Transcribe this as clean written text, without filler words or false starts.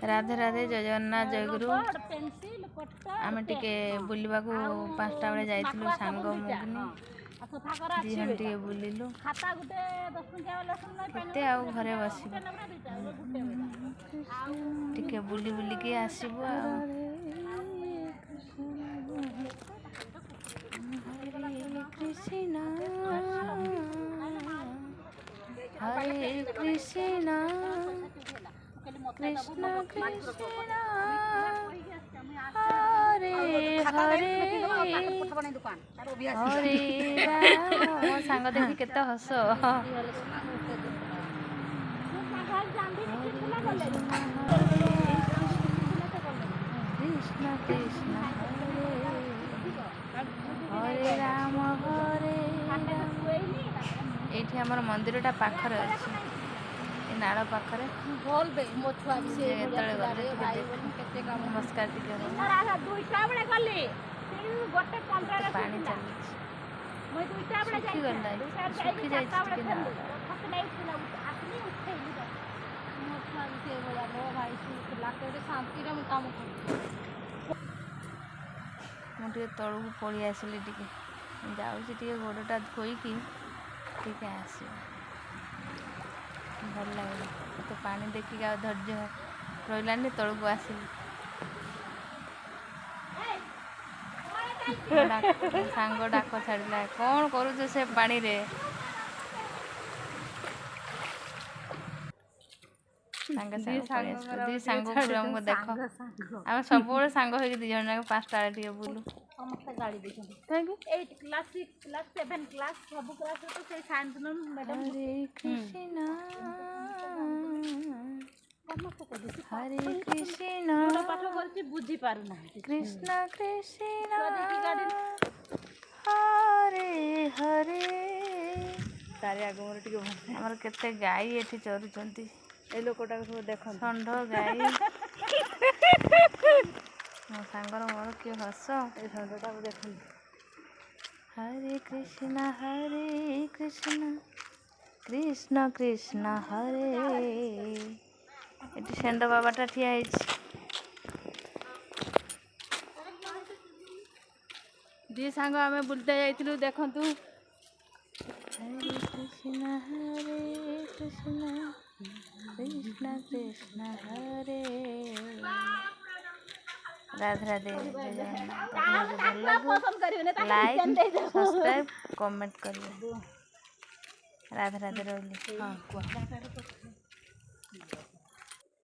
राधे राधे जय जगन्नाथ जय गुरु आम टिके बुलवा को 5टा बेले जाइलु सांग मुगनी दीजन टिके बुलिलु केते आ घरे बसी टिके बुली बुलिकी आसबु हरे कृष्ण कृष्ण कृष्ण हरे हरे हरे राम मो सांग देखी केते हस कृष्ण कृष्ण हरे राम हरे ये आमर मंदिरटा पाखरे अच्छे नाड़ पाखरे नमस्कार पानी मुझे तलू पलि आसली जाऊँगी गोड़टा धोईकी टे आस भल लगे तो पानी देखिक धैर्य रही तलू आसली सांग डाक छाड़ा कौन करुच से पानी रे दी सांग हमको देख आम सब सांग हो दी जन जाक 5टा टे बुलू हरे कृष्ण बुझी पारना कृष्ण कृष्ण हरे हरे तारे आग मोर टिके हमर केते गाई एठी चरुचंती ए लोकटा सब देख षंढ गाई मो सांगर मोर कि हस ए षंढटा देख हरे कृष्ण कृष्ण कृष्ण हरे ये षंढ बाबाटा ठिया दी सांग आम बुलते जाइलु देखु Hare Krishna Krishna Krishna Hare Radhe Radhe like subscribe comment करिए राधे राधे रही। हाँ